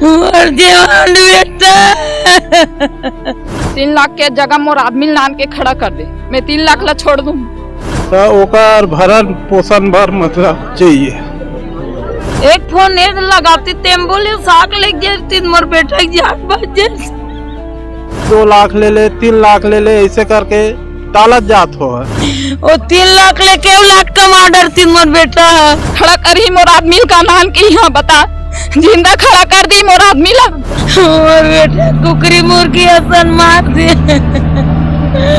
तीन लाख के जगह मोर आदमी लान के खड़ा कर दे, मैं 3 लाख ला छोड़ दूं। तो ओकर भरण पोषण भर मतलब चाहिए। एक फोन लगाती एम्बुलेंस आग लग जाती मोर बेटा की जान बच 2 लाख ले ले 3 लाख ले ले ऐसे करके टालत जात हो है। वो 3 लाख ले के लाख का ऑर्डर 3 मोर बेटा खड़ा करी मोर आदमी का नाम के यहाँ बता, जिंदा खड़ा कर दी मोर आदमी ला। मोर बेटा कुकरी मुर्गी हसन मार दे।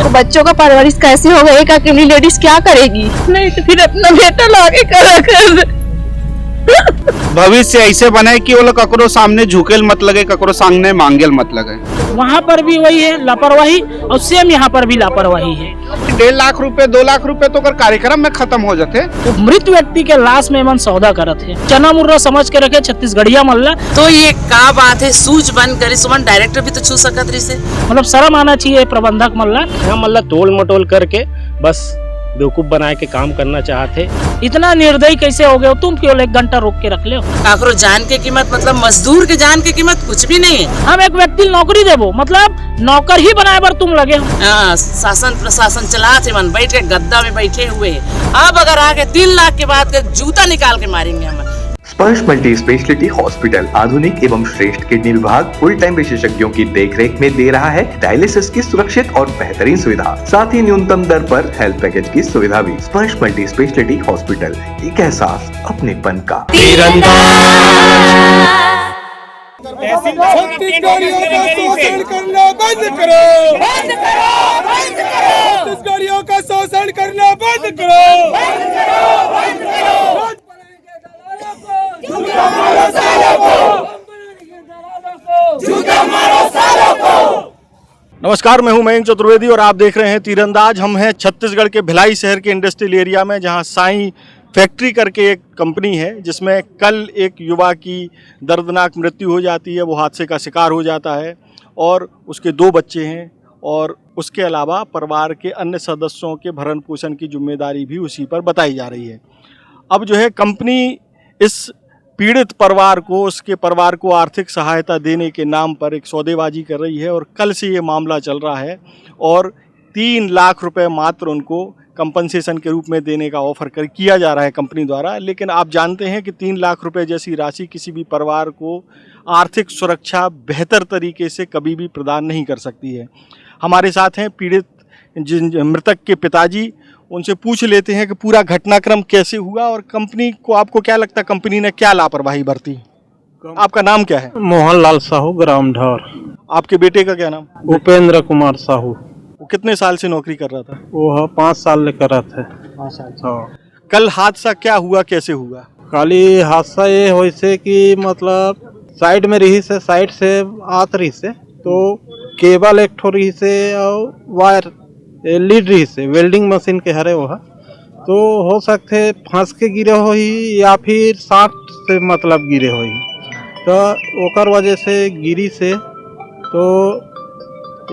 तो बच्चों का परवरिश कैसे होगा? एक अकेली लेडीज क्या करेगी? नहीं तो फिर अपना बेटा लाके करा कर। भविष्य ऐसे बने कि वो लोग ककरो सामने झुकेल मत लगे, ककरो सामने मांगेल मत लगे। वहाँ पर भी वही है लापरवाही, और सेम यहाँ पर भी लापरवाही है। 1.5 लाख रुपए 2 लाख रुपए तो कर कार्यक्रम में खत्म हो जाते। तो मृत व्यक्ति के लाश में मन सौदा करत है, चना मुर्रा समझ के रखे छत्तीसगढ़िया मल्ला। तो ये का बात है, सूझ बंद करे सुमन डायरेक्टर भी तो छू सकत रही से, मतलब शर्म आना चाहिए प्रबंधक मल्ला। मल्ला तोल मटोल करके बस बेवकूफ बना के काम करना चाहते। इतना निर्दयी कैसे हो गए? तुम केवल 1 घंटा रोक के रख ले। काकरो जान के कीमत मतलब मजदूर के जान की कीमत कुछ भी नहीं है। हम एक व्यक्ति नौकरी देवो मतलब नौकर ही बनाए बर तुम लगे हो। शासन प्रशासन चलाते मन बैठ के गद्दा में बैठे हुए। अब अगर आके 3 लाख के बाद के जूता निकाल के मारेंगे हम। स्पर्श मल्टी स्पेशलिटी हॉस्पिटल आधुनिक एवं श्रेष्ठ किडनी विभाग फुल टाइम विशेषज्ञों की देखरेख में दे रहा है डायलिसिस की सुरक्षित और बेहतरीन सुविधा, साथ ही न्यूनतम दर पर हेल्थ पैकेज की सुविधा भी। स्पर्श मल्टी स्पेशलिटी हॉस्पिटल, एक एहसास अपनेपन का। छत्तीसगढ़ियों का शोषण करना बंद करो, बंद करो, बंद करो। छत्तीसगढ़ियों का शोषण करना बंद करो, बंद करो, बंद करो। जूता मारो सालों को, जूता मारो सालों को। नमस्कार, मैं हूं मयंक चतुर्वेदी और आप देख रहे हैं तीरंदाज। हम हैं छत्तीसगढ़ के भिलाई शहर के इंडस्ट्रियल एरिया में, जहां साईं फैक्ट्री करके एक कंपनी है, जिसमें कल एक युवा की दर्दनाक मृत्यु हो जाती है। वो हादसे का शिकार हो जाता है और उसके 2 बच्चे हैं और उसके अलावा परिवार के अन्य सदस्यों के भरण पोषण की जिम्मेदारी भी उसी पर बताई जा रही है। अब जो है कंपनी इस पीड़ित परिवार को, उसके परिवार को आर्थिक सहायता देने के नाम पर एक सौदेबाजी कर रही है और कल से ये मामला चल रहा है और 3 लाख रुपए मात्र उनको कंपनसेशन के रूप में देने का ऑफर किया जा रहा है कंपनी द्वारा। लेकिन आप जानते हैं कि 3 लाख रुपए जैसी राशि किसी भी परिवार को आर्थिक सुरक्षा बेहतर तरीके से कभी भी प्रदान नहीं कर सकती है। हमारे साथ हैं पीड़ित मृतक के पिताजी। उनसे पूछ लेते हैं कि पूरा घटनाक्रम कैसे हुआ और कंपनी को, आपको क्या लगता है कंपनी ने क्या लापरवाही बरती? आपका नाम क्या है? मोहनलाल साहू, ग्राम ढौर। आपके बेटे का क्या नाम? उपेंद्र कुमार साहू। वो कितने साल से नौकरी कर रहा था? वो 5 साल ले कर थे। 5 साल। कल हादसा क्या हुआ, कैसे हुआ? खाली हादसा ये हो से कि मतलब साइड में रही से, साइड से आत रही से, तो केबल एक ठो रही से और वायर लीड रही से वेल्डिंग मशीन के हरे वो है, तो हो सकते फंस के गिरे हो ही या फिर साट से मतलब गिरे हो ही, तो ओकर वजह से गिरी से तो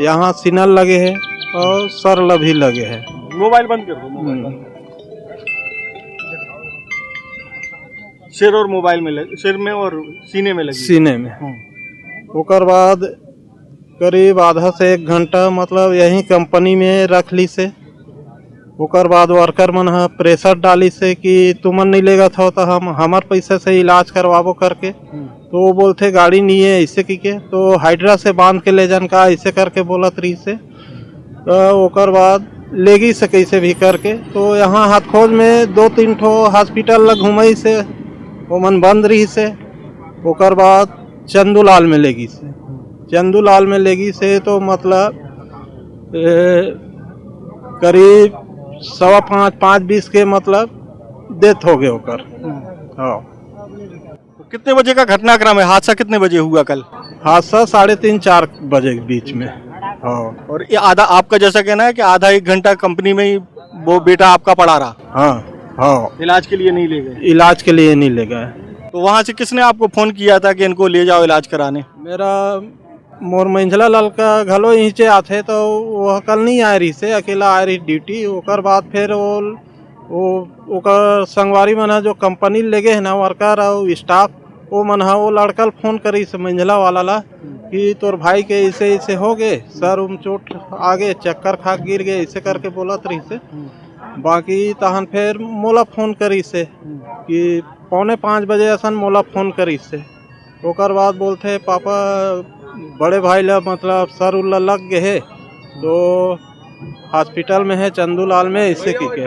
यहाँ सिनल लगे है और सरल भी लगे है। मोबाइल बंद कर दो। सिर और मोबाइल में लगे, सिर में और सीने में लगी। सीने में। ओकर बाद करीब आधा से 1 घंटा मतलब यही कंपनी में रख ली से। ओकर बाद वर्कर मन प्रेशर डाली से कि तुमन नहीं लेगा था तो हम हमार पैसे से इलाज करवाबो करके, तो वो बोलते गाड़ी नहीं है ऐसे की के, तो हाइड्रा से बांध के ले जान का ऐसे करके बोलत रही से। तो ओकर बाद लेगी से कैसे भी करके, तो यहाँ हाथखोज में 2-3 ठो हॉस्पिटल घूमई से वो मन बंद रही से। ओकर बाद चंदूलाल में लेगी से, चंदूलाल में लेगी से तो मतलब करीब 5:20 के मतलब डेथ हो गए होकर। हाँ। कितने बजे का घटनाक्रम है? हादसा कितने बजे हुआ कल? हादसा 3:30-4 बजे के बीच में। हाँ। और ये आधा, आपका जैसा कहना है कि आधा 1 घंटा कंपनी में ही वो बेटा आपका पड़ा रहा? हाँ हाँ। इलाज के लिए नहीं ले गए? इलाज के लिए नहीं ले गए। तो वहाँ से किसने आपको फोन किया था कि इनको ले जाओ इलाज कराने? मेरा मोर मंझला लड़का घलो नीचे आते, तो वह कल नहीं आ रही से, अकेला आ रही ड्यूटी। ओकर बाद फिर वो ओकर संगवारी मना जो कंपनी ले गए है ना वर्कर और स्टाफ, वो मन हा वो लड़कल फोन करी से मंझला वाला ला कि तोर भाई के ऐसे ऐसे हो गए, सर उम चोट आ गए, चक्कर खा गिर गए, ऐसे करके बोलत रही से। बाकी तहन फिर मोला फोन करी से कि 4:45 बजे असन मोला फोन करी से। ओकर बाद बोलते पापा बड़े भाई ला मतलब सर उल्ला लग गए है तो हॉस्पिटल में है चंदूलाल में, ऐसे की के।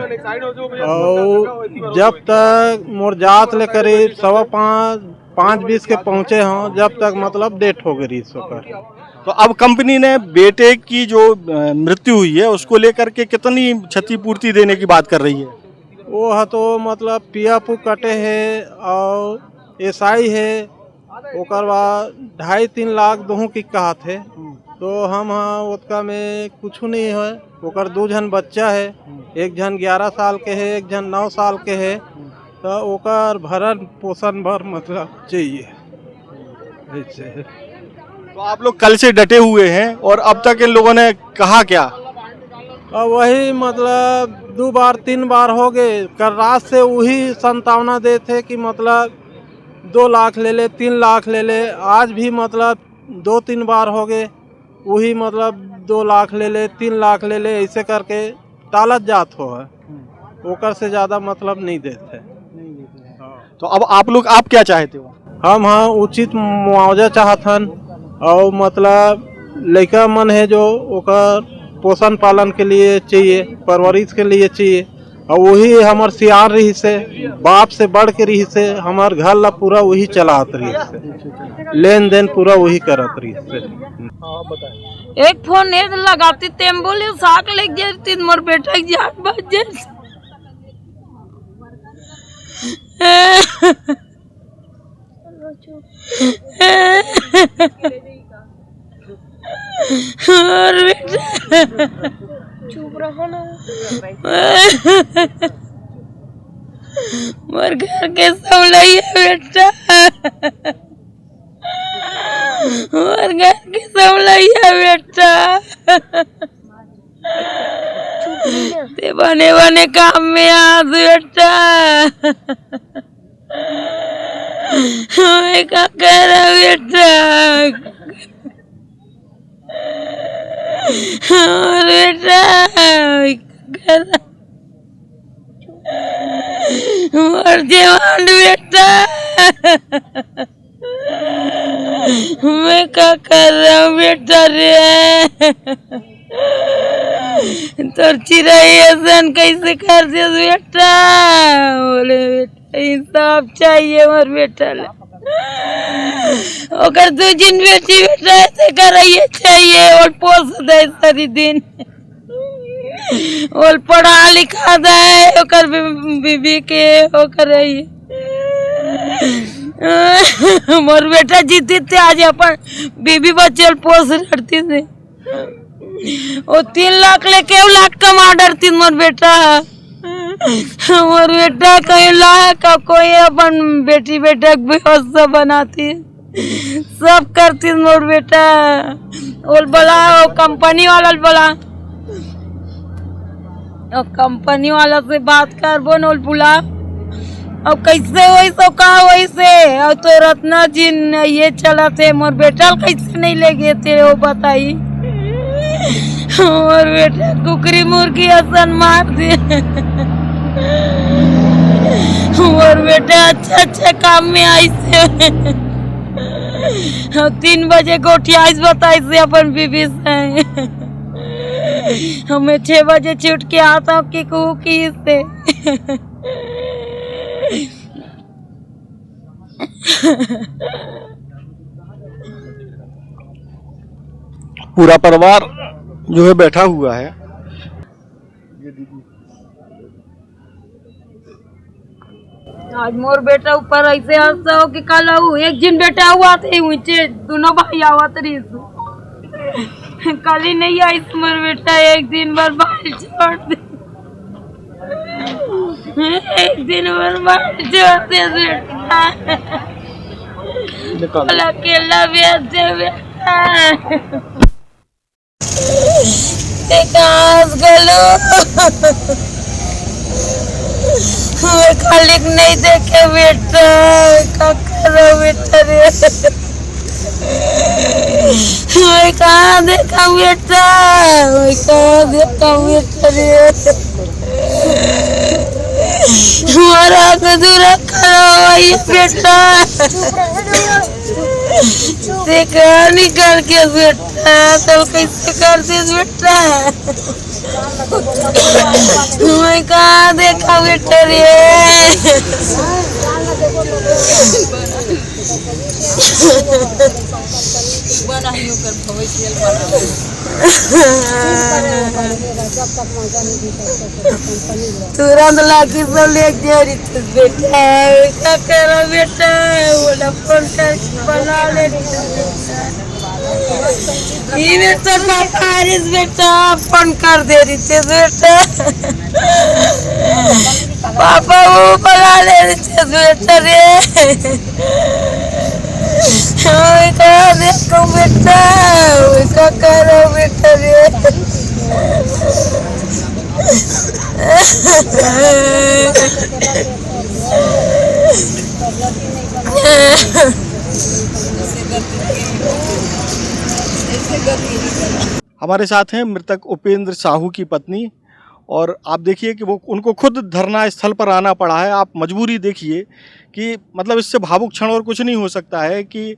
और जब तक मोर जात ले करीब 5:20 के पहुँचे हों, जब तक मतलब डेट हो गई सोकर। तो अब कंपनी ने बेटे की जो मृत्यु हुई है उसको लेकर के कितनी क्षतिपूर्ति देने की बात कर रही है? वो है तो मतलब पियापू कटे है और एसआई है, ओकर बाद 2.5-3 लाख दोनों की कहा थे। तो हम हाँ उसका में कुछ नहीं है। ओकर 2 जन बच्चा है, एक जन 11 साल के है, एक जन 9 साल के है। तो ओकर भरण पोषण भर मतलब चाहिए ऐसे। तो आप लोग कल से डटे हुए हैं और अब तक इन लोगों ने कहा क्या? अब वही मतलब 2 बार 3 बार हो गए, कल रात से वही संतावना दे थे कि मतलब 2 लाख ले ले, 3 लाख ले ले। आज भी मतलब 2-3 बार हो गए, वही मतलब 2 लाख ले ले, 3 लाख ले ले, ऐसे करके टालत जात हो है। ओकर से ज़्यादा मतलब नहीं देते। तो अब आप क्या चाहते हो? हम हाँ उचित मुआवजा चाहतन और मतलब लड़का मन है जो ओकर पोषण पालन के लिए चाहिए, परवरिश के लिए चाहिए। और वही हमार सियार रही से, बाप से बढ़ के रही से, हमार घर ला पूरा वही चलात रही से, लेन देन पूरा वही करत रही से। एक फोन लगाती एम्बुलेंस आके ले जाती मोर बेटा की जान बच जाए। और बेटा चुप रहो ना। मोर घर के संभलैया बेटा, मोर घर के संभलैया बेटा। ते बने बने काम में आज बेटा। मैं क्या कह रहा बेटा, और बेटा मर जवान बेटा। मैं क्या कर रहा हूँ बेटा रे, तोर चिड़ैसन कैसे कर दे बेटा। बोले बेटा इंसाफ चाहिए मोर बेटा ले। ओकर 2 दिन बेटी बेटा ऐसे करइए चाहिए और पोस दे सारी दिन और पढ़ा लिखा दे ओकर बीबी के ओकर मोर बेटा जीती थे आज अपन बीबी बच्चे पोस लड़ती थे। वो 3 लाख लेके 1 लाख कमा डरती मोर बेटा। मोर बेटा कहीं लायक कोई अपन बेटी बेटा व्यवस्था बनाती सब करती मोर बेटा। और बोला वो कंपनी वाला बोला, और कंपनी वाला से बात कर बोल बुला। अब कैसे वही सो कहा वैसे, और तो रत्ना जी ये चला थे मोर बेटा कैसे नहीं ले गए थे वो बताई। मोर बेटा कुकरी मुर्गी असन मार दिए। मोर बेटा अच्छा काम में आई से 3 बजे गोठिया बताई से अपन बीबी से। हमें 6 बजे छूट के आता हूँ कि कहूँ की से। पूरा परिवार जो है बैठा हुआ है। आज मोर बेटा ऊपर ऐसे हंसा हो कि कल एक दिन बेटा हुआ थे ऊंचे दोनों भाई आवत रही कल ही नहीं आई मोर बेटा। एक दिन भर बाहर छोड़ दे, एक दिन भर बाहर छोड़ते बेटा। अकेला बेटे बेटा कहाँ गलो खालिक नहीं देखे बेटा। करो बेटा रे, मैं कहाँ देखा बेटा, मैं कहाँ देखा बेटा रे, हमारा दूरा करो ये बेटा, देखा निकल के बेटा, तो कैसे करती बेटा, मैं कहाँ देखा बेटा रे, तुरंत लाके सब ले गया बेटा, क्या करो बेटा, बोला फोन करके बना ले बेटा, पापा हारिस बेटा फोन कर दे रही थी बेटा, पापा वो बना ले रही थी बेटा रे, क्या देखो बेटा, क्या करो बेटा रे, हमारे साथ हैं मृतक उपेंद्र साहू की पत्नी, और आप देखिए कि वो उनको खुद धरना स्थल पर आना पड़ा है। आप मजबूरी देखिए कि मतलब इससे भावुक क्षण और कुछ नहीं हो सकता है कि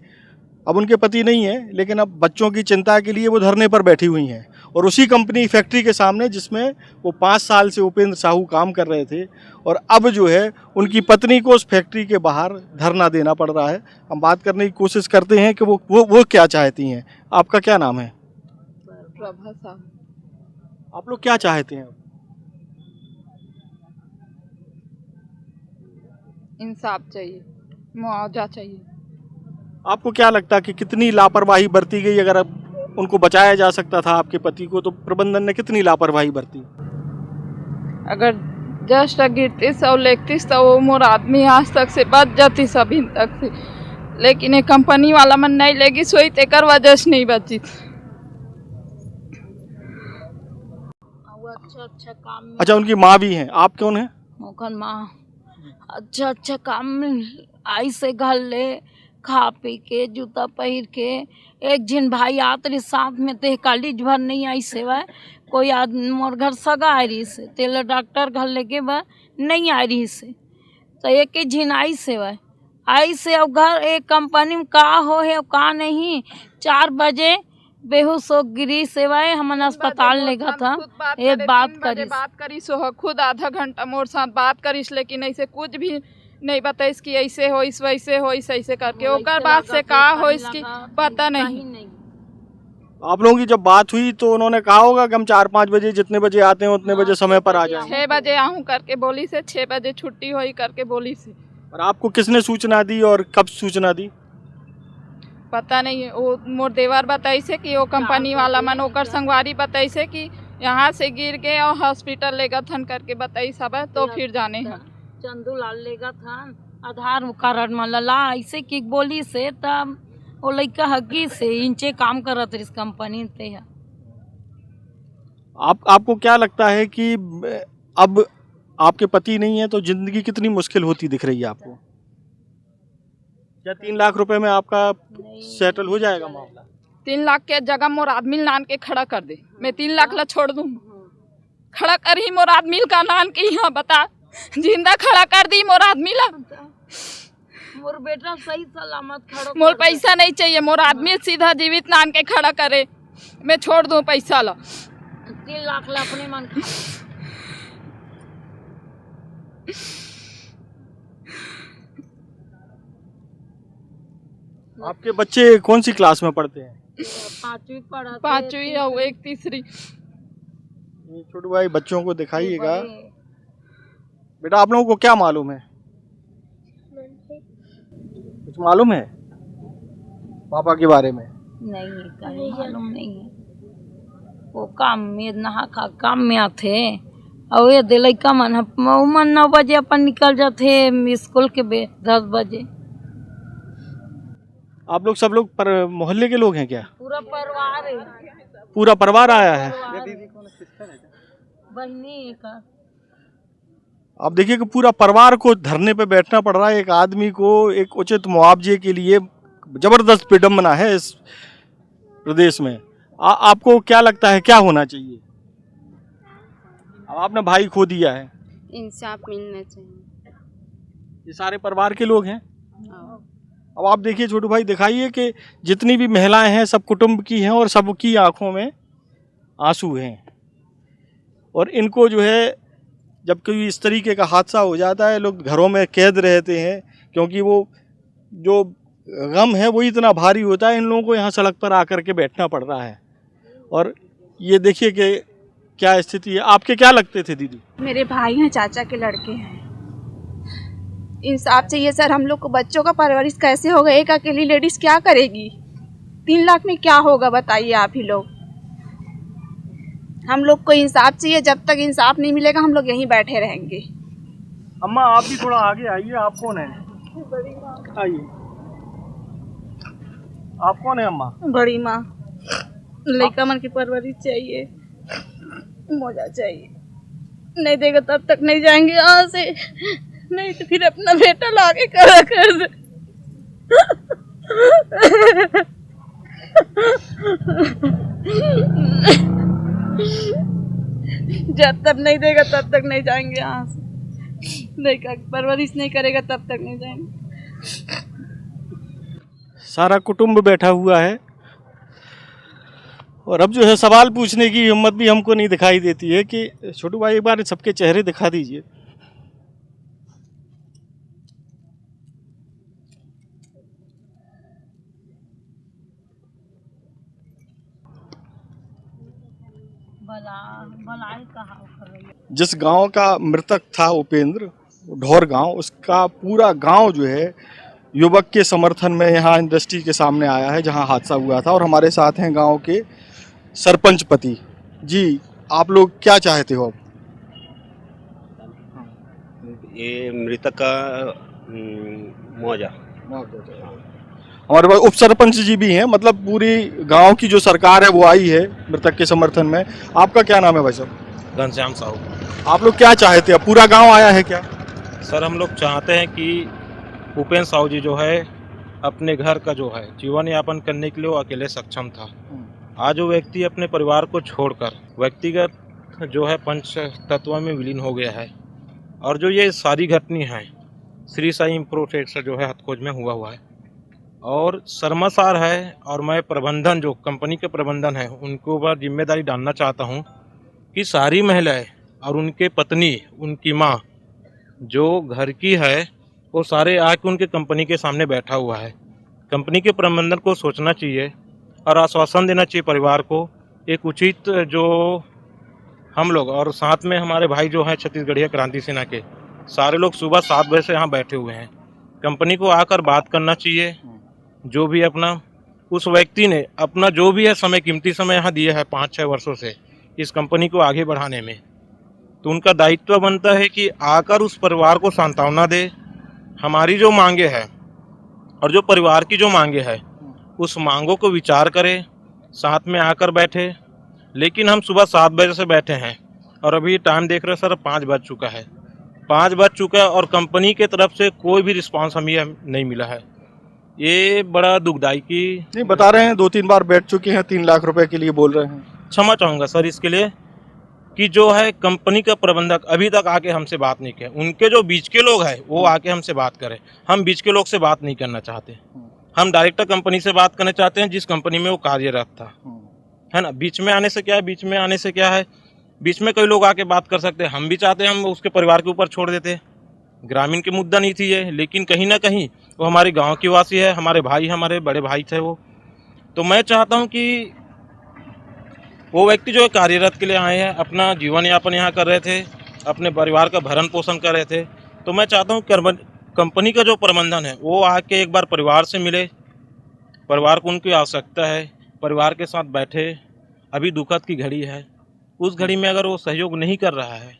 अब उनके पति नहीं है, लेकिन अब बच्चों की चिंता के लिए वो धरने पर बैठी हुई हैं, और उसी कंपनी फैक्ट्री के सामने जिसमें वो 5 साल से उपेंद्र साहू काम कर रहे थे, और अब जो है उनकी पत्नी को उस फैक्ट्री के बाहर धरना देना पड़ रहा है। हम बात करने की कोशिश करते हैं कि वो क्या चाहती हैं। आपका क्या नाम है? प्रभा साहू। आप लोग क्या चाहते हैं? इंसाफ चाहिए, मुआवजा चाहिए। आपको क्या लगता है कि कितनी लापरवाही बरती गई? अगर अब उनको बचाया जा सकता था आपके पति को, तो प्रबंधन ने कितनी लापरवाही बरती? अगर जस्ट गिरती और लेखती तो वो मोर आदमी आज तक से बच जाती सभी तक से, लेकिन ये कंपनी वाला मन नहीं लेगी, सोई तेकर वजह से नहीं बची। अच्छा काम में, अच्छा, उनकी माँ भी हैं। आप कौन हैं? मोखन माँ, अच्छा काम में आई से घर ले, खा पी के जूता पहन के, एक जिन भाई आत रही साथ में, ते कॉलेज भर नहीं आई सेवा, कोई आदमी मोर घर सगा आ रही से, तेल डॉक्टर घर लेके बा नहीं आ रही से, तो एक ही झिन आई सेवा आई से, अब घर एक कंपनी में का हो है का नहीं, 4 बजे बेहोश हो गिरी सेवाए, हमन अस्पताल ले गया था, ये बात करी सो खुद आधा घंटा मोर साथ बात करीस, लेकिन ऐसे कुछ भी नहीं बताइस कि ऐसे हो इस वैसे हो इस ऐसे करके, ओकर बाद से का हो इसकी पता नहीं। आप लोगों की जब बात हुई तो उन्होंने कहा होगा कि हम 4-5 बजे जितने बजे आते हैं उतने बजे समय पर आ जाएं। 6 बजे आऊँ करके बोली से, 6 बजे छुट्टी हुई करके बोली से। और आपको किसने सूचना दी और कब सूचना दी? पता नहीं, वो मोर देवर बताई से कि वो कंपनी वाला मन ओकर संगवारी बताई से कि यहाँ से गिर के और हॉस्पिटल लेगा थन करके बताई सब, तो फिर जाने हैं चंदू लाल लेगा था आधार कारण में लला ऐसे की बोली से, तब वो लड़का हकी से इंचे काम करत इस कंपनी पे है। आपको क्या लगता है कि अब आपके पति नहीं है तो जिंदगी कितनी मुश्किल होती दिख रही है आपको? क्या 3 लाख रुपए में आपका सेटल हो जाएगा मामला? 3 लाख के जगह मोर आदमी लान के खड़ा कर दे, मैं 3 लाख ला छोड़ दूँ? खड़ा कर ही मोर आदमी का नान के यहाँ बता, जिंदा खड़ा कर दी मोर आदमी ला। मोर बेटा सही सलामत खड़ा, मोर पैसा नहीं चाहिए, मोर आदमी सीधा जीवित नान के खड़ा करे, मैं छोड़ दूँ पैसा ला। 3 लाख ला अपने मन। आपके बच्चे कौन सी क्लास में पढ़ते हैं? 5वीं पढ़ा, 5वीं और एक 3री। छोटू भाई बच्चों को दिखाइएगा। बेटा आप लोगों को क्या मालूम है? कुछ मालूम है पापा के बारे में? नहीं, कहीं मालूम नहीं है। वो काम में नहा खा काम में आते, और ये दिल का मन 9 बजे अपन निकल जाते स्कूल के 10 बजे। आप लोग सब लोग पर मोहल्ले के लोग हैं क्या? पूरा परिवार है, पूरा परिवार आया है? बहनी का। आप देखिए कि पूरा परिवार को धरने पे बैठना पड़ रहा है। एक आदमी को एक उचित मुआवजे के लिए जबरदस्त विडंबना है इस प्रदेश में। आपको क्या लगता है क्या होना चाहिए? अब आपने भाई खो दिया है, इंसाफ मिलना चाहिए। ये सारे परिवार के लोग हैं। अब आप देखिए छोटू भाई, दिखाइए कि जितनी भी महिलाएं हैं सब कुटुंब की हैं और सबकी आंखों में आंसू हैं। और इनको जो है जब कोई इस तरीके का हादसा हो जाता है, लोग घरों में कैद रहते हैं क्योंकि वो जो गम है वो इतना भारी होता है, इन लोगों को यहाँ सड़क पर आकर के बैठना पड़ रहा है। और ये देखिए कि क्या स्थिति है। आपके क्या लगते थे दीदी? मेरे भाई हैं, चाचा के लड़के हैं। इंसाफ चाहिए सर हम लोग को। बच्चों का परवरिश कैसे होगा? एक अकेली लेडीज क्या करेगी? 3 लाख में क्या होगा बताइए आप ही लोग। हम लोग को इंसाफ चाहिए। जब तक इंसाफ नहीं मिलेगा हम लोग यहीं बैठे रहेंगे। अम्मा आप भी थोड़ा आगे आइए। आप कौन है? आइए। आप कौन है अम्मा? बड़ी माँ। लड़का मन की परवरिश चाहिए, मौजा चाहिए। नहीं देगा तब तक नहीं जाएंगे यहाँ से, नहीं तो फिर अपना बेटा लाके खड़ा कर दे। जब तक नहीं देगा तब तक नहीं जाएंगे यहाँ से। नहीं का परवरिश नहीं करेगा तब तक नहीं जाएंगे। सारा कुटुंब बैठा हुआ है और अब जो है सवाल पूछने की हिम्मत भी हमको नहीं दिखाई देती है कि छोटू भाई एक बार सबके चेहरे दिखा दीजिए। जिस गांव का मृतक था उपेंद्र, ढोर गांव, उसका पूरा गांव जो है युवक के समर्थन में यहाँ इंडस्ट्री के सामने आया है जहाँ हादसा हुआ था। और हमारे साथ हैं गांव के सरपंच पति जी। आप लोग क्या चाहते हो? ये मृतक का मुआवजा। हमारे पास उप सरपंच जी भी हैं, मतलब पूरी गांव की जो सरकार है वो आई है मृतक के समर्थन में। आपका क्या नाम है भाई साहब? घनश्याम साहू। आप लोग क्या चाहते हैं? पूरा गांव आया है क्या? सर हम लोग चाहते हैं कि उपेंद्र साहू जी जो है अपने घर का जो है जीवन यापन करने के लिए वो अकेले सक्षम था। आज वो व्यक्ति अपने परिवार को छोड़कर व्यक्तिगत जो है पंच तत्व में विलीन हो गया है। और जो ये सारी घटनी है श्री साई इंप्रोटेक्स जो है हथखोज में हुआ है और शर्मसार है। और मैं प्रबंधन जो कंपनी के प्रबंधन है उनके ऊपर जिम्मेदारी डालना चाहता हूँ कि सारी महिलाएं और उनके पत्नी, उनकी माँ जो घर की है वो सारे आके उनके कंपनी के सामने बैठा हुआ है। कंपनी के प्रबंधन को सोचना चाहिए और आश्वासन देना चाहिए परिवार को एक उचित जो हम लोग और साथ में हमारे भाई जो हैं छत्तीसगढ़िया क्रांति सेना के सारे लोग सुबह 7 बजे से यहाँ बैठे हुए हैं। कंपनी को आकर बात करना चाहिए। जो भी अपना उस व्यक्ति ने अपना जो भी है समय, कीमती समय यहाँ दिया है 5-6 वर्षों से इस कंपनी को आगे बढ़ाने में, तो उनका दायित्व बनता है कि आकर उस परिवार को सांत्वना दे। हमारी जो मांगे है और जो परिवार की जो मांगे है उस मांगों को विचार करे, साथ में आकर बैठे। लेकिन हम सुबह 7 बजे से बैठे हैं और अभी टाइम देख रहे सर 5 बज चुका है। 5 बज चुका है और कंपनी के तरफ से कोई भी रिस्पांस हमें नहीं मिला है। ये बड़ा दुखदाई की नहीं बता रहे हैं 2-3 बार बैठ चुके हैं, 3 लाख रुपए के लिए बोल रहे हैं। क्षमा चाहूँगा सर इसके लिए कि जो है कंपनी का प्रबंधक अभी तक आके हमसे बात नहीं किया। उनके जो बीच के लोग हैं वो आके हमसे बात करें। हम बीच के लोग से बात नहीं करना चाहते। हम डायरेक्टर कंपनी से बात करना चाहते हैं जिस कंपनी में वो कार्यरत था, है ना। बीच में आने से क्या है, बीच में आने से क्या है, बीच में कई लोग आके बात कर सकते हैं। हम भी चाहते हैं हम उसके परिवार के ऊपर छोड़ देते। ग्रामीण की मुद्दा नहीं थी ये, लेकिन कहीं ना कहीं वो हमारे गांव की वासी है, हमारे भाई, हमारे बड़े भाई थे वो। तो मैं चाहता हूं कि वो व्यक्ति जो कार्यरत के लिए आए हैं, अपना जीवन यापन यहाँ कर रहे थे, अपने परिवार का भरण पोषण कर रहे थे, तो मैं चाहता हूँ कंपनी का जो प्रबंधन है वो आके एक बार परिवार से मिले। परिवार को उनकी आवश्यकता है, परिवार के साथ बैठे। अभी दुखद की घड़ी है, उस घड़ी में अगर वो सहयोग नहीं कर रहा है,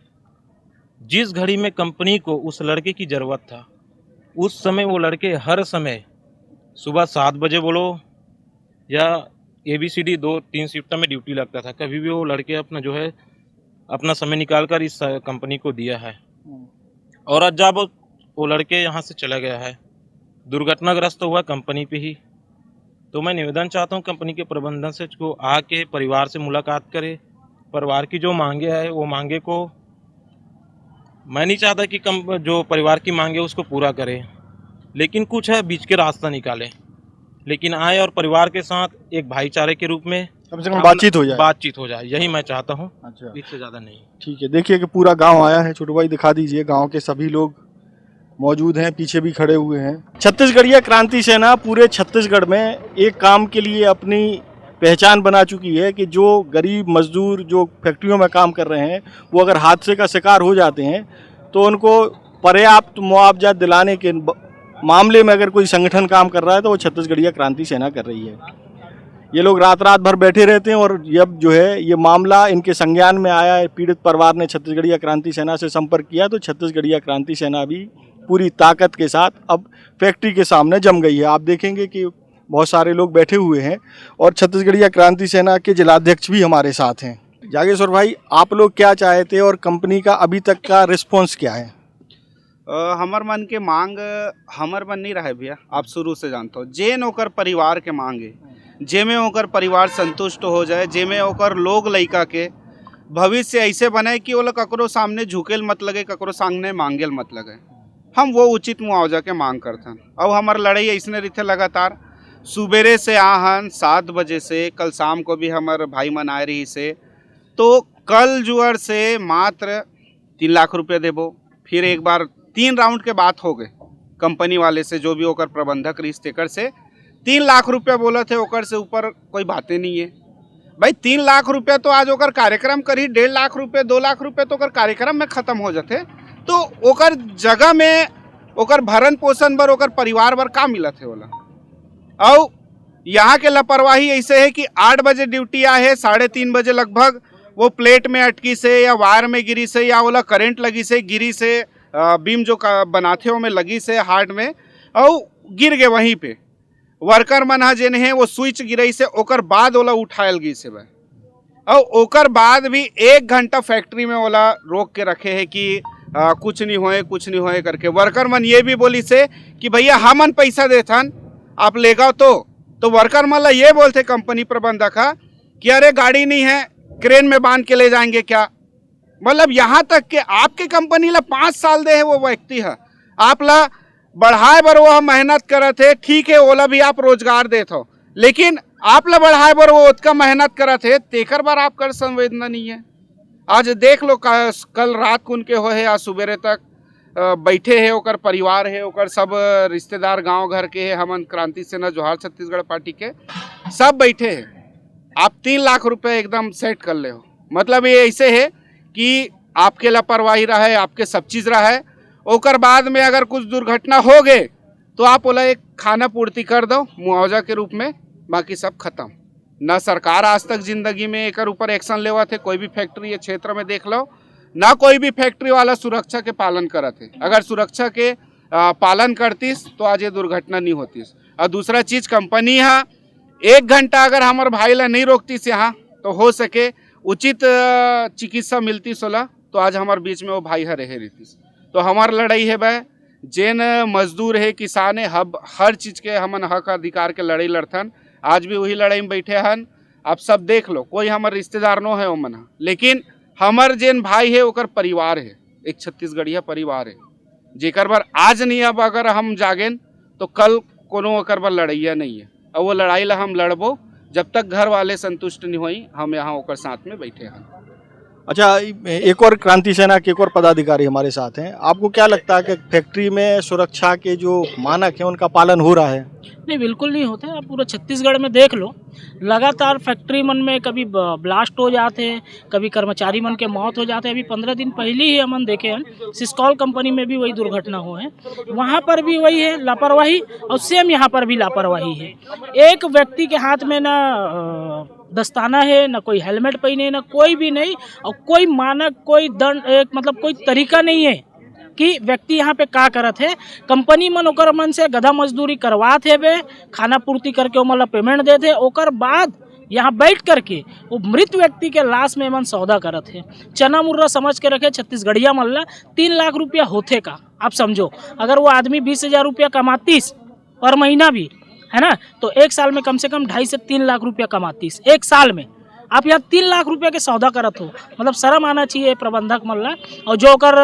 जिस घड़ी में कंपनी को उस लड़के की ज़रूरत था, उस समय वो लड़के हर समय सुबह 7 बजे बोलो या ABCD 2-3 शिफ्ट में ड्यूटी लगता था, कभी भी वो लड़के अपना जो है अपना समय निकाल कर इस कंपनी को दिया है। और आज जब वो लड़के यहाँ से चला गया है, दुर्घटनाग्रस्त हुआ कंपनी पे ही। तो मैं निवेदन चाहता हूँ कंपनी के प्रबंधन से को आके परिवार से मुलाकात करे, परिवार की जो मांगे है वो मांगे को, मैं नहीं चाहता कि जो परिवार की मांगे उसको पूरा करे, लेकिन कुछ है बीच के रास्ता निकाले, लेकिन आए और परिवार के साथ एक भाईचारे के रूप में कम से कम बातचीत हो जाए, यही मैं चाहता हूँ। अच्छा, इससे ज़्यादा नहीं। ठीक है, देखिए कि पूरा गांव आया है। छोटू भाई दिखा दीजिए, गांव के सभी लोग मौजूद हैं, पीछे भी खड़े हुए हैं। छत्तीसगढ़िया क्रांति सेना पूरे छत्तीसगढ़ में एक काम के लिए अपनी पहचान बना चुकी है कि जो गरीब मजदूर जो फैक्ट्रियों में काम कर रहे हैं वो अगर हादसे का शिकार हो जाते हैं तो उनको पर्याप्त मुआवजा दिलाने के मामले में अगर कोई संगठन काम कर रहा है तो वो छत्तीसगढ़िया क्रांति सेना कर रही है। ये लोग रात रात भर बैठे रहते हैं और जब जो है ये मामला इनके संज्ञान में आया है, पीड़ित परिवार ने छत्तीसगढ़िया क्रांति सेना से संपर्क किया, तो छत्तीसगढ़िया क्रांति सेना भी पूरी ताकत के साथ अब फैक्ट्री के सामने जम गई है। आप देखेंगे कि बहुत सारे लोग बैठे हुए हैं और छत्तीसगढ़िया क्रांति सेना के जिलाध्यक्ष भी हमारे साथ हैं। जागेश्वर भाई, आप लोग क्या चाहते हैं और कंपनी का अभी तक का रिस्पॉन्स क्या है? हमर मन के मांग हमर मन नहीं रहे भैया, आप शुरू से जानते हो, जे ओकर परिवार के मांगे, जेमे ओकर परिवार संतुष्ट हो जाए, जेमे ओकर लोग लइका के भविष्य ऐसे बने कि वो लोग ककरो सामने झुकेल मत लगे, ककरो सामने मांगेल मत लगे। हम वो उचित मुआवजा के मांग करथन। अब हमार लड़ाई ऐसने रहते लगातार, सुबेरे से आहन 7 बजे से, कल शाम को भी हमार भाई मन आए रही से, तो कल जुअर से मात्र 3 लाख रुपये देबो। फिर एक बार 3 राउंड के बात हो गए कंपनी वाले से, जो भी ओकर प्रबंधक रही तेकर से 3 लाख रुपया बोला थे, ओकर से ऊपर कोई बातें नहीं है भाई। 3 लाख रुपया तो आज ओकर कार्यक्रम करी, 1.5 लाख रुपये 2 लाख रुपये तो ओकर कार्यक्रम में खत्म हो जाते, तो ओकर जगह में ओकर भरण पोषण बर ओकर परिवार बर का मिलत है ओला। और यहाँ के लापरवाही ऐसे है कि 8 बजे ड्यूटी आए है, 3:30 बजे लगभग वो प्लेट में अटकी से या वायर में गिरी से या ओला करंट लगी से गिरी से, बीम जो बनाते हो में लगी से हार्ट में, और गिर गए वहीं पे। वर्कर मन जेन है वो स्विच गिरई से ओकर बाद ओला उठायल गई से भाई, और ओकर बाद भी 1 घंटा फैक्ट्री में ओला रोक के रखे है कि कुछ नहीं होए करके। वर्कर मन ये भी बोली से कि भैया हमन पैसा देथन, आप ले गाओ। तो वर्कर मन ला ये बोलते कंपनी प्रबंधक कि अरे गाड़ी नहीं है, क्रेन में बांध के ले जाएंगे क्या। मतलब यहाँ तक कि आपके कंपनी ला 5 साल दे है वो व्यक्ति है, आप ला बढ़ाए बर वो मेहनत करत है, ठीक है, ओला भी आप रोजगार देत हो, लेकिन आप ला बढ़ाए बर वो उतना मेहनत करत है, तेकर बार आप कर संवेदना नहीं है। आज देख लो कल रात को उनके हो है, आज सुबेरे तक बैठे है, ओकर परिवार है, ओकर सब रिश्तेदार गांव घर के है, हमन क्रांति सेना जोहार छत्तीसगढ़ पार्टी के सब बैठे हैं। आप 3 लाख रुपए एकदम सेट कर ले हो, मतलब ये ऐसे है कि आपके लापरवाही रहा है, आपके सब चीज़ रहा है, ओकर बाद में अगर कुछ दुर्घटना हो गए तो आप बोला एक खाना पूर्ति कर दो मुआवजा के रूप में, बाकी सब खत्म। ना सरकार आज तक जिंदगी में एक ऊपर एक्शन लेवा थे, कोई भी फैक्ट्री ये क्षेत्र में देख लो, ना कोई भी फैक्ट्री वाला सुरक्षा के पालन करत है। अगर सुरक्षा के पालन करतीस तो आज ये दुर्घटना नहीं होतीस। और दूसरा चीज़, कंपनी है 1 घंटा अगर हमारे भाई ला नहीं रोकतीस यहाँ, तो हो सके उचित चिकित्सा मिलती सोला, तो आज हमारे बीच में वो भाई है रहे रहतीस। तो हमार लड़ाई है भाई, जेन मजदूर है, किसान है, हर चीज़ के हमन हक अधिकार के लड़ाई लड़थन। आज भी वही लड़ाई में बैठे हन, आप सब देख लो, कोई हमार रिश्तेदार नो है ओमन, लेकिन हमार जेन भाई है ओकर परिवार है, एक छत्तीसगढ़िया परिवार है, जेकर बार आज नहीं अब अगर हम जागेन तो कल कोनो ओकर बार लड़ाइया नहीं है। और वो लड़ाई ला हम लड़बो जब तक घर वाले संतुष्ट नहीं होई, हम यहाँ ओकर साथ में बैठे हैं। अच्छा, एक और क्रांति सेना के एक और पदाधिकारी हमारे साथ हैं। आपको क्या लगता है कि फैक्ट्री में सुरक्षा के जो मानक हैं उनका पालन हो रहा है? नहीं, बिल्कुल नहीं होते। आप पूरा छत्तीसगढ़ में देख लो, लगातार फैक्ट्री मन में कभी ब्लास्ट हो जाते हैं, कभी कर्मचारी मन के मौत हो जाते हैं। अभी 15 दिन पहले ही हमन देखे हैं सिस्कॉल कंपनी में भी वही दुर्घटना हुआ है, वहाँ पर भी वही है लापरवाही, और सेम यहाँ पर भी लापरवाही है। एक व्यक्ति के हाथ में ना दस्ताना है, ना कोई हेलमेट पहने, ना कोई भी नहीं, और कोई मानक, कोई दंड, एक मतलब कोई तरीका नहीं है कि व्यक्ति यहाँ पे का करत है। कंपनी मन ओकर मन से गधा मजदूरी करवात है बे, खाना पूर्ति करके ओमन ला पेमेंट देते, ओकर बाद यहाँ बैठ करके वो मृत व्यक्ति के लाश में मन सौदा करत है। चना मुर्रा समझ के रखे छत्तीसगढ़िया मल्ला 3 लाख रुपया होते का। आप समझो अगर वो आदमी 20,000 रुपया कमातीस पर महीना भी है ना, तो एक साल में कम से कम 2.5 से 3 लाख रुपया कमातीस एक साल में। आप यहाँ 3 लाख रुपया के सौदा करत हो, मतलब शर्म आना चाहिए प्रबंधक मल्ला। और जो कर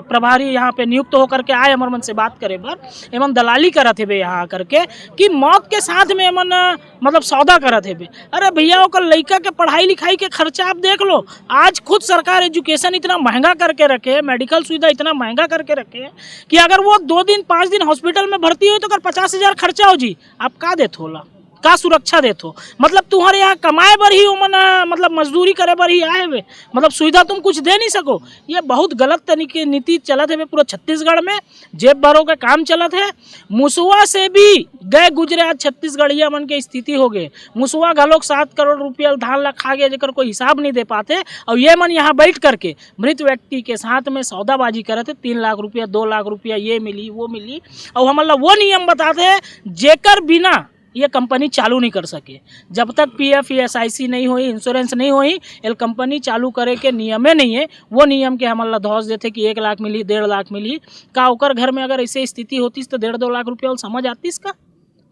प्रभारी यहाँ पे नियुक्त होकर के आए हमारे मन से बात करे बर, एमन दलाली करत है बे यहाँ करके कि मौत के साथ में एमन मतलब सौदा करत है बे। अरे भैया ओकर लड़का के पढ़ाई लिखाई के खर्चा आप देख लो। आज खुद सरकार एजुकेशन इतना महंगा करके रखे, मेडिकल सुविधा इतना महंगा करके रखे कि अगर वो 2 दिन 5 दिन हॉस्पिटल में भर्ती हो तो अगर 50,000 खर्चा हो जी, आप का देत होला, का सुरक्षा देत हो। मतलब तुम्हारे यहाँ कमाए बर ही उमन मतलब मजदूरी करे बर ही आए हुए, मतलब सुविधा तुम कुछ दे नहीं सको। ये बहुत गलत तरीके नीति चलत है पूरा छत्तीसगढ़ में, जेब भरो के काम चलत है। मुसवा से भी गए गुजरे आज छत्तीसगढ़िया मन के स्थिति हो गए। मुसवा घलोक 7 करोड़ रुपया धान ला खा गया जेकर कोई हिसाब नहीं दे पाते, और ये मन यहाँ बैठ करके मृत व्यक्ति के साथ में सौदाबाजी करते। 3 लाख रुपया 2 लाख रुपया ये मिली वो मिली, और हमारा वो नियम बताते हैं जेकर बिना ये कंपनी चालू नहीं कर सके। जब तक PF SIC नहीं हुई, इंश्योरेंस नहीं हुई, ये कंपनी चालू करे के नियमे नहीं है। वो नियम के हमारा धौस देते कि 1 लाख मिली 1.5 लाख मिली का। ओकर घर में अगर ऐसे स्थिति होती तो 1.5-2 लाख रुपया समझ आती इसका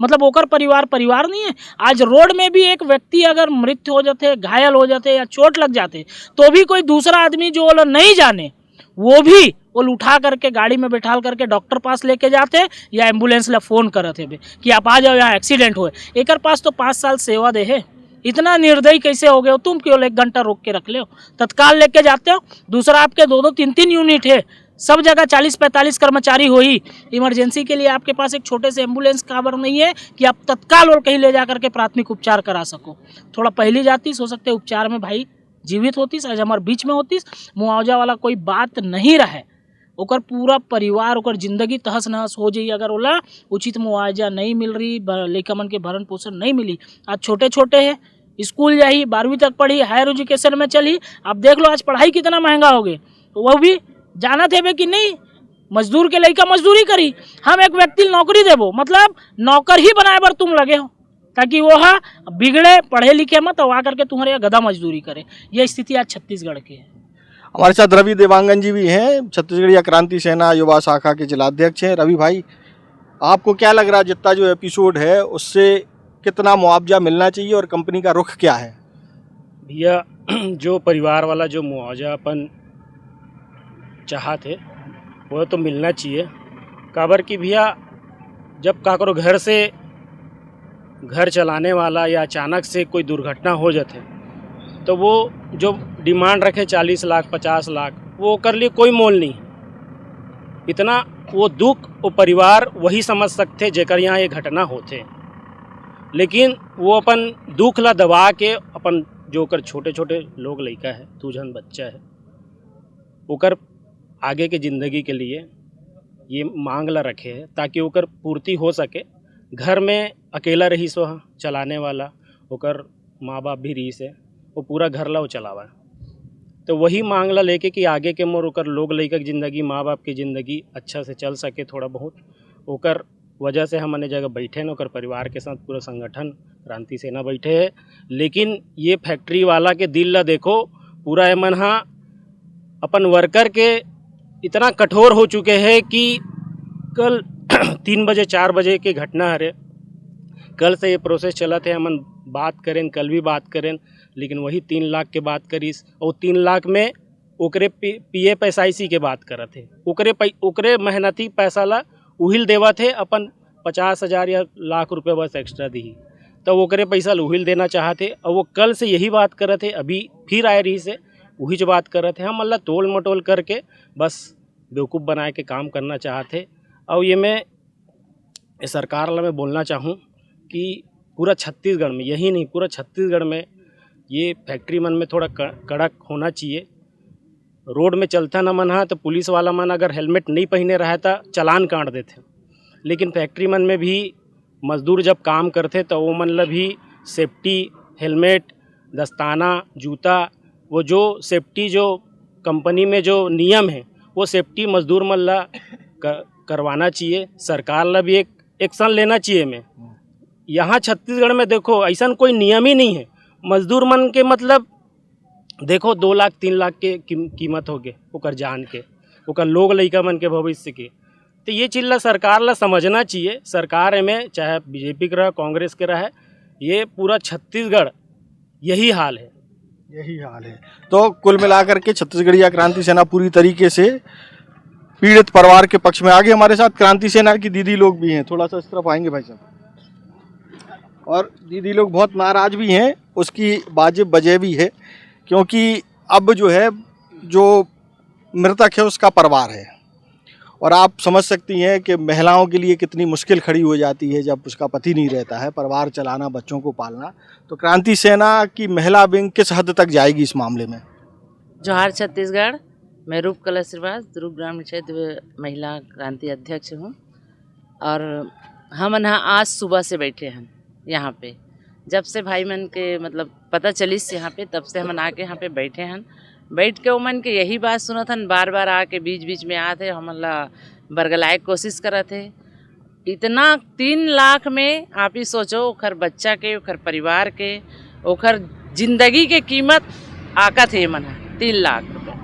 मतलब ओकर परिवार नहीं है। आज रोड में भी एक व्यक्ति अगर मृत्यु हो जाते, घायल हो जाते या चोट लग जाते, तो भी कोई दूसरा आदमी जो वो नहीं जाने वो भी वो उठा करके गाड़ी में बैठाल करके डॉक्टर पास लेके जाते या एम्बुलेंस ला फोन करते बे कि आप आ जाओ यहाँ एक्सीडेंट हुए। एकर पास तो 5 साल सेवा दे है। इतना निर्दयी कैसे हो गए हो तुम? केवल 1 घंटा रोक के रख ले हो, तत्काल लेके जाते हो। दूसरा आपके 2-2 3-3 यूनिट है, सब जगह 40-45 कर्मचारी हो ही। इमरजेंसी के लिए आपके पास एक छोटे से एम्बुलेंस काबर नहीं है कि आप तत्काल और कहीं ले जा करके प्राथमिक उपचार करा सको। थोड़ा पहली जातीस हो सकते उपचार में भाई जीवित होतीस, आज हमारे बीच में होतीस। मुआवजा वाला कोई बात नहीं रहे, ओकर पूरा परिवार ओकर जिंदगी तहस नहस हो जाई अगर ओला उचित मुआवजा नहीं मिल रही, लइका मन के भरण पोषण नहीं मिली। आज छोटे छोटे है, स्कूल जाही, 12वीं तक पढ़ी, हायर एजुकेशन में चली। आप देख लो आज पढ़ाई कितना महंगा हो गए, वह भी जाना थे कि नहीं मजदूर के लइका मजदूरी करी। हम एक व्यक्ति नौकरी देबो मतलब नौकर ही बनाए बर तुम लगे हो, ताकि वो बिगड़े पढ़े लिखे मत और आकर के तुम्हारे यहाँ गधा मजदूरी करे। ये स्थिति आज छत्तीसगढ़ की है। हमारे साथ रवि देवांगन जी भी हैं, छत्तीसगढ़िया क्रांति सेना युवा शाखा के जिलाध्यक्ष हैं। रवि भाई, आपको क्या लग रहा है जितना जो एपिसोड है उससे कितना मुआवजा मिलना चाहिए और कंपनी का रुख क्या है? भैया जो परिवार वाला जो मुआवजा अपन चाहते वो तो मिलना चाहिए। काबर कि भैया जब काकरो घर से घर चलाने वाला या अचानक से कोई दुर्घटना हो जाते तो वो जो डिमांड रखे 40 लाख 50 लाख वो कर लिए कोई मोल नहीं। इतना वो दुख वो परिवार वही समझ सकते जेकर यहाँ ये घटना होते, लेकिन वो अपन दुख ला दबा के अपन जो ओकर छोटे छोटे लोग लड़का है, तुझन बच्चा है, ओकर आगे के ज़िंदगी के लिए ये मांग ला रखे है ताकि ओकर पूर्ति हो सके। घर में अकेला रही सो चलाने वाला, ओकर माँ बाप भी रही से, वो पूरा घर ला वो चलावा। तो वही मांग ला लेके कि आगे के मोर ओकर लोग लड़का की ज़िंदगी, माँ बाप की ज़िंदगी अच्छा से चल सके थोड़ा बहुत, ओकर वजह से हम अन्य जगह बैठे हैं। ओकर परिवार के साथ पूरा संगठन क्रांति सेना बैठे है। लेकिन ये फैक्ट्री वाला के दिल ला देखो, पूरा एमन हाँ अपन वर्कर के इतना कठोर हो चुके हैं कि कल 3 बजे 4 बजे के घटना है, कल से ये प्रोसेस चला थे। हमन बात करें, कल भी बात करें, लेकिन वही 3 लाख के बात करीस और 3 लाख में ओकरे PF SIC के बात करत थे। ओकरे मेहनती पैसा ला उहिल देवा थे, अपन 50,000 या लाख रुपये बस एक्स्ट्रा दी, तो ओकरे पैसा उहिल देना चाहते। और वो कल से यही बात कर रहे थे, अभी फिर आए रही से वही जो बात कर रहे थे। हम अल्लाह तोल मटोल करके बस बेवकूफ़ बनाए के काम करना चाहते। और ये मैं सरकार ला मैं बोलना चाहूँ कि पूरा छत्तीसगढ़ में, यही नहीं पूरा छत्तीसगढ़ में ये फैक्ट्री मन में थोड़ा कड़क होना चाहिए। रोड में चलता न मन है तो पुलिस वाला मन अगर हेलमेट नहीं पहने रहा था चालान काट देते, लेकिन फैक्ट्री मन में भी मजदूर जब काम करते तो वो मन ला भी सेफ्टी हेलमेट, दस्ताना, जूता, वो जो सेफ्टी जो कंपनी में जो नियम है वो सेफ्टी मजदूर मन ला करवाना चाहिए। सरकार ला भी एक एक्शन लेना चाहिए। मैं यहाँ छत्तीसगढ़ में देखो ऐसा कोई नियम ही नहीं है, मजदूर मन के मतलब देखो 2 लाख 3 लाख के कीमत हो गए ओकर जान के, ओकर लोग लइका मन के भविष्य के। तो ये चीज़ ला सरकार ला समझना चाहिए। सरकार में चाहे बीजेपी के रहे कांग्रेस के रहे, ये पूरा छत्तीसगढ़ यही हाल है। तो कुल मिलाकर के छत्तीसगढ़िया क्रांति सेना पूरी तरीके से पीड़ित परिवार के पक्ष में। आगे हमारे साथ क्रांति सेना की दीदी लोग भी हैं, थोड़ा सा इस तरफ आएंगे भाई साहब। और दीदी लोग बहुत नाराज भी हैं, उसकी वाजिब वजह भी है, क्योंकि अब जो है जो मृतक है उसका परिवार है, और आप समझ सकती हैं कि महिलाओं के लिए कितनी मुश्किल खड़ी हो जाती है जब उसका पति नहीं रहता है, परिवार चलाना, बच्चों को पालना। तो क्रांति सेना की महिला विंग किस हद तक जाएगी इस मामले में? जोहार छत्तीसगढ़, मैं रूपकला श्रीवास, दुर्ग ग्रामीण क्षेत्र महिला क्रांति अध्यक्ष हूँ। और हम यहाँ आज सुबह से बैठे हैं यहाँ पे, जब से भाई मन के मतलब पता चलिस यहाँ पे, तब से हम आके यहाँ पे बैठे हैं। बैठ के उमन के यही बात सुनत हन, बार बार आके बीच बीच में आते हमला बरगलाए कोशिश करत है। इतना 3 लाख में आप ही सोचो, ओखर बच्चा के, ओखर परिवार के, ओखर जिंदगी के कीमत आकत है मन 3 लाख रुपये।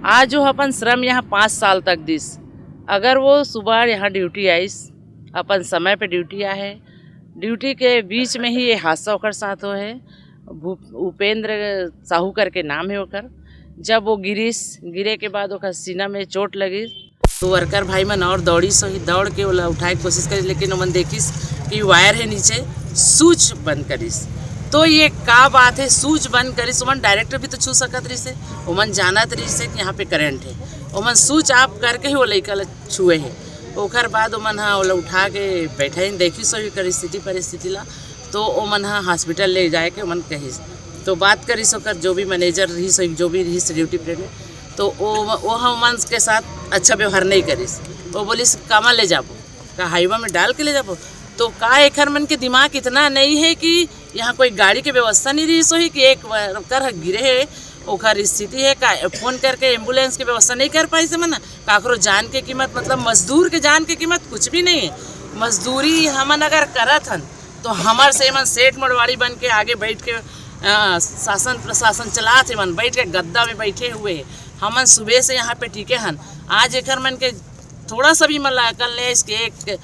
आज जो अपन श्रम यहाँ 5 साल तक दिस, अगर वो सुबह यहाँ ड्यूटी आइस, अपन समय पे ड्यूटी आए, ड्यूटी के बीच में ही ये हादसा ओकर साथ हो है। उपेंद्र साहू करके नाम है ओकर। जब वो गिरे के बाद ओकर सीना में चोट लगी, तो वर्कर भाई मन और दौड़ के ओला उठाए के कोशिश करी, लेकिन ओमन देखिस कि वायर है नीचे, स्विच बंद करिस। तो ये का बात है, स्विच बंद करिस, ओमन डायरेक्टर भी तो छू सकत रही से, ओमन जानत रही से कि यहाँ पे करंट है, ओमन स्विच ऑफ करके ही वो लइका ला छुए है। ओकर बाद ओमन हाँ ओला उठा के बैठे देखी सही परिस्थिति ला, तो ओमन हाँ हॉस्पिटल ले जाए के ओमन कहिस। तो बात करी सोकर जो भी मैनेजर रही सही, जो भी रही ड्यूटी पीरियड में, तो वो हम के साथ अच्छा व्यवहार नहीं करिस। वो बोलिस कामा ले जाबो, का हाईवा में डाल के ले जाबो। तो का एखर मन के दिमाग इतना नहीं है कि यहाँ कोई गाड़ी की व्यवस्था नहीं रही सोही कि एक वर्कर गिरे है, ओखर स्थिति है का फोन करके एम्बुलेंस की व्यवस्था नहीं कर पाई से मन। काकरो जान के कीमत, मतलब मजदूर के जान के कीमत कुछ भी नहीं है। मजदूरी हमन अगर करत हन तो हमार से मन सेठ मड़वाड़ी बन के आगे बैठ के शासन प्रशासन चलात है मन, बैठ के गद्दा में बैठे हुए हैं। हमन सुबह से यहाँ पे टिके हन। आज एकर मन के थोड़ा सा भी मन अकल नहीं, इसके एक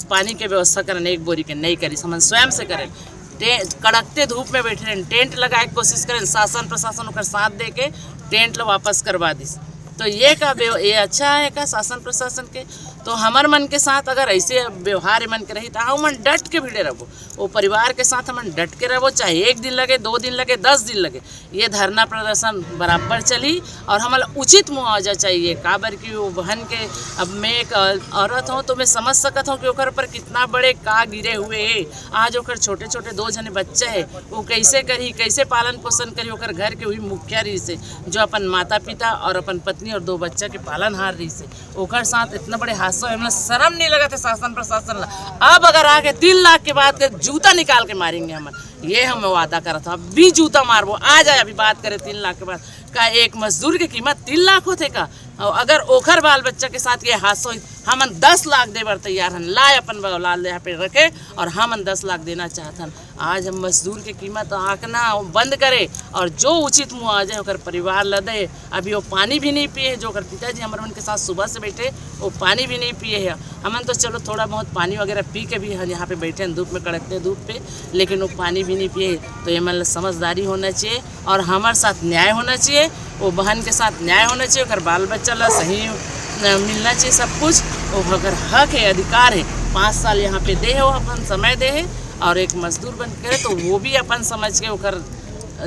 पानी के व्यवस्था करन, एक बोरी के नहीं करी, हमन स्वयं से करें। कड़कते धूप में बैठे रहें, टेंट लगाए कोशिश करें, शासन प्रशासन ओकर साथ दे के टेंट ला वापस करवा दिस। तो ये अच्छा है का शासन प्रशासन के। तो हमार मन के साथ अगर ऐसे व्यवहार मन के रही तो हम मन डट के भिड़े रहो, वो परिवार के साथ हम डट के रहो, चाहे 1 दिन लगे, 2 दिन लगे, 10 दिन लगे, ये धरना प्रदर्शन बराबर चली। और हमारा उचित मुआवजा चाहिए। काबर की वो बहन के, अब मैं एक औरत हूँ तो मैं समझ सकता हूँ कि ओकर पर कितना बड़े का गिरे हुए है। आज ओकर छोटे छोटे 2 जने बच्चे है, वो कैसे करी, कैसे पालन पोषण करी। ओकर घर के हुई मुखिया रही से, जो अपन माता पिता और अपन पत्नी और 2 बच्चा के पालन हार रही से, ओकर साथ इतना बड़े हादसा है, शर्म नहीं लगा था शासन प्रशासन ला। अब अगर आगे 3 लाख के बाद के जूता निकाल के मारेंगे हम, ये हम वादा करा था। अभी जूता मारबो, आ जाए अभी बात करें 3 लाख के बाद का। एक मजदूर की कीमत 3 लाख होते का, और अगर ओखर बाल बच्चा के साथ ये हादसा हो, हमन 10 लाख देवर तैयार हन। लाए अपन औलाद यहाँ पे रखे और हमन 10 लाख देना चाहतन। आज हम मजदूर के कीमत आंकना बंद करे और जो उचित मुआवजा होकर परिवार ला दे। अभी वो पानी भी नहीं पिए, जो कर पिताजी हमारे मन के साथ सुबह से बैठे, वो पानी भी नहीं पिए है। हमन तो चलो थोड़ा बहुत पानी वगैरह पी के भी यहाँ पे बैठे हैं धूप में, कड़कते धूप पे, लेकिन वो पानी भी नहीं पिए। तो ये मतलब समझदारी होना चाहिए और हमारे साथ न्याय होना चाहिए, वो बहन के साथ न्याय होना चाहिए, अगर बाल बच्चा ला सही मिलना चाहिए सब कुछ। वो अगर हक है, अधिकार है, 5 साल यहाँ पे दे हो, अपन समय दे है, और एक मजदूर बन करे तो वो भी अपन समझ के ओकर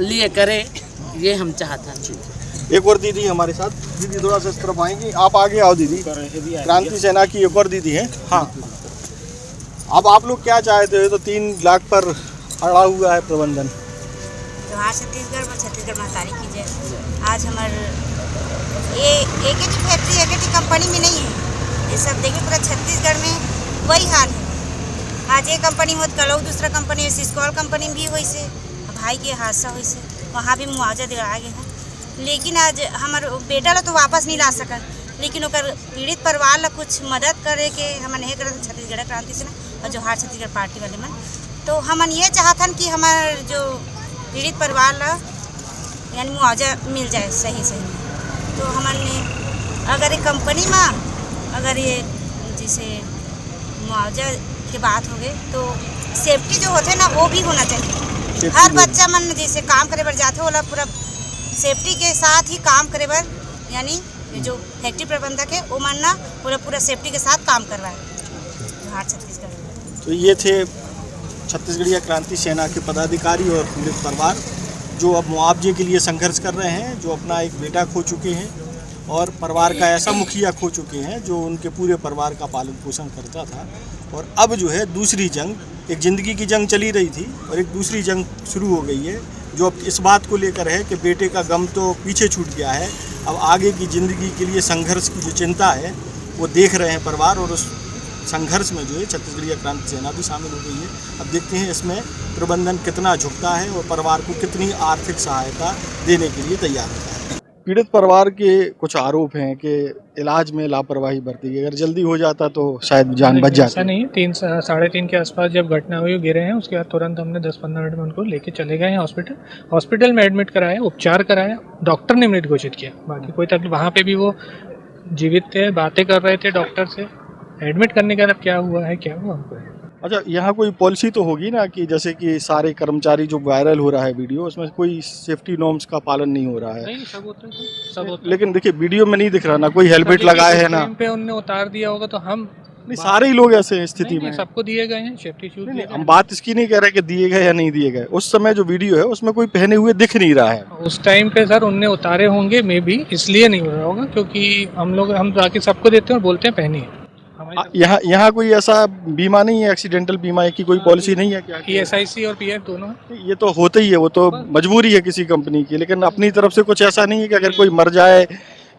लिए करे, ये हम चाहते हैं। एक और दीदी हमारे साथ, दीदी थोड़ा सा इस तरफ आएंगी, आप आगे आओ दीदी। क्रांति सेना की एक और दीदी है। हाँ, अब आप लोग क्या चाहते हो? तो 3 लाख पर अड़ा हुआ है प्रबंधन। जोहार छत्तीसगढ़ में, छत्तीसगढ़ महतारी की जय। आज हमारे ये एक ही फैक्ट्री, एक ही कंपनी में नहीं है, ये सब देखिए पूरा छत्तीसगढ़ में वही हाल है। आज एक कंपनी हो, कल दूसरा कंपनी है, सिस्कॉल कंपनी भी हुई से भाई के हादसा हुई से, वहाँ भी मुआवजा दिलाया गया है। लेकिन आज हमारे बेटा ला तो वापस नहीं ला सकल, लेकिन ओकर पीड़ित परिवार ला कुछ मदद करे के हमन नहीं करते छत्तीसगढ़ क्रांति सेना और जोहार छत्तीसगढ़ पार्टी वाले मन। तो हमन ये चाहतन कि हमारे जो पीड़ित परिवार ला यानी मुआवजा मिल जाए सही सही। तो हमने अगर ये कंपनी में अगर ये जैसे मुआवजा की बात हो गई तो सेफ्टी जो होते ना वो भी होना चाहिए। हर बच्चा मन जैसे काम करे बर जाते होला पूरा सेफ्टी के साथ ही काम करे बर, यानी जो फैक्ट्री प्रबंधक है वो मन ना पूरा सेफ्टी के साथ काम करवाए बिहार छत्तीसगढ़। तो ये थे छत्तीसगढ़ीय क्रांति सेना के पदाधिकारी और पीड़ित परिवार जो अब मुआवजे के लिए संघर्ष कर रहे हैं, जो अपना एक बेटा खो चुके हैं और परिवार का ऐसा मुखिया खो चुके हैं जो उनके पूरे परिवार का पालन पोषण करता था। और अब जो है दूसरी जंग, एक ज़िंदगी की जंग चली रही थी और एक दूसरी जंग शुरू हो गई है जो अब इस बात को लेकर है कि बेटे का गम तो पीछे छूट गया है, अब आगे की ज़िंदगी के लिए संघर्ष की जो चिंता है वो देख रहे हैं परिवार। और उस संघर्ष में जो है छत्तीसगढ़ीय क्रांति सेना भी शामिल हो गई है। अब देखते हैं इसमें प्रबंधन कितना झुकता है और परिवार को कितनी आर्थिक सहायता देने के लिए तैयार होता है। पीड़ित परिवार के कुछ आरोप हैं कि इलाज में लापरवाही बरती गई, अगर जल्दी हो जाता तो शायद जान बच जाती। ऐसा नहीं है, 3-3:30 के आसपास जब घटना हुई गिरे हैं, उसके बाद तुरंत हमने 10-15 मिनट में उनको लेके चले गए हैं हॉस्पिटल में एडमिट कराया, उपचार कराया, डॉक्टर ने मृत घोषित किया। बाकी कोई तकलीफ, वहाँ पे भी वो जीवित थे, बातें कर रहे थे डॉक्टर से। एडमिट करने के बाद क्या हुआ है क्या हुआ हमको। अच्छा, यहाँ कोई पॉलिसी तो होगी ना कि जैसे कि सारे कर्मचारी जो वायरल हो रहा है वीडियो, उसमें कोई सेफ्टी नॉर्म्स का पालन नहीं हो रहा है। नहीं, सब होता है, सब होता है। लेकिन देखिए वीडियो में नहीं दिख रहा ना कोई हेलमेट लगाए है ना, पे उन्होंने उतार दिया होगा तो हम नहीं, सारे ही लोग ऐसे स्थिति में सबको दिए गए हैं सेफ्टी शूज। हम बात इसकी नहीं कह रहे कि दिए गए या नहीं दिए गए, उस समय जो वीडियो है उसमें कोई पहने हुए दिख नहीं रहा है। उस टाइम पे सर उनने उतारे होंगे, मे बी इसलिए नहीं हो रहा होगा क्योंकि हम बाकी सबको देते हैं और बोलते हैं पहनिए। यहाँ कोई ऐसा बीमा नहीं है, एक्सीडेंटल बीमा की कोई पॉलिसी नहीं है क्या? ESIC और PF दोनों है। ये तो होता ही है, वो तो मजबूरी है किसी कंपनी की, लेकिन अपनी तरफ से कुछ ऐसा नहीं है कि अगर कोई मर जाए,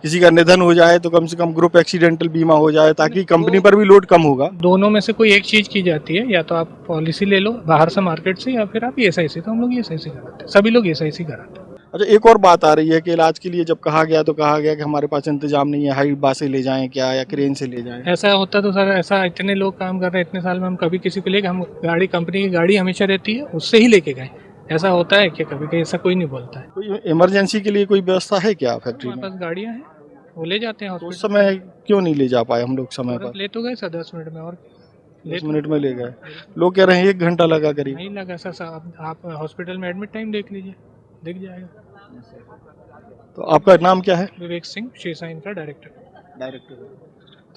किसी का निधन हो जाए तो कम से कम ग्रुप एक्सीडेंटल बीमा हो जाए ताकि कंपनी पर भी लोड कम होगा। दोनों में से कोई एक चीज की जाती है, या तो आप पॉलिसी ले लो बाहर से मार्केट से, या फिर आप ESIC। तो हम लोग ESIC कराते हैं, सभी लोग ESIC कराते हैं। अच्छा, एक और बात आ रही है कि इलाज के लिए जब कहा गया तो कहा गया कि हमारे पास इंतजाम नहीं है, हाई बस से ले जाएं क्या या क्रेन से ले जाएं। ऐसा होता तो सर, ऐसा इतने लोग काम कर रहे हैं इतने साल में, हम कभी किसी को लेकर, हम गाड़ी कंपनी की गाड़ी हमेशा रहती है उससे ही लेके गए। ऐसा होता है कि कभी कभी ऐसा कोई नहीं बोलता है। कोई इमरजेंसी के लिए कोई व्यवस्था है क्या फैक्ट्री में? हमारे पास गाड़ियाँ हैं, वो ले जाते हैं। उस समय क्यों नहीं ले जा पाए हम लोग समय पर? ले तो गए सर 10 मिनट में, और 10 मिनट में ले गए। लोग कह रहे हैं 1 घंटा लगा करीब। नहीं लगा सर, आप हॉस्पिटल में एडमिट टाइम देख लीजिए, दिख जाएगा। तो आपका नाम क्या है? विवेक सिंह, शेषाइन का डायरेक्टर।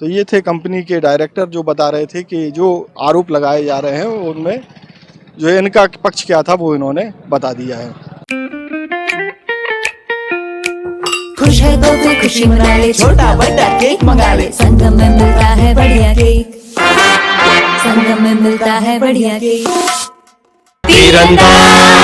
तो ये थे कंपनी के डायरेक्टर जो बता रहे थे कि जो आरोप लगाए जा रहे हैं उनमें जो है इनका पक्ष क्या था वो इन्होंने बता दिया है। खुश है तो कोई खुशी मना ले, छोटा बड़ा केक मंगा ले, संगम में मिलता है बढ़िया केक, संगम में मिलता है बढ़िया केक। तीरंदाज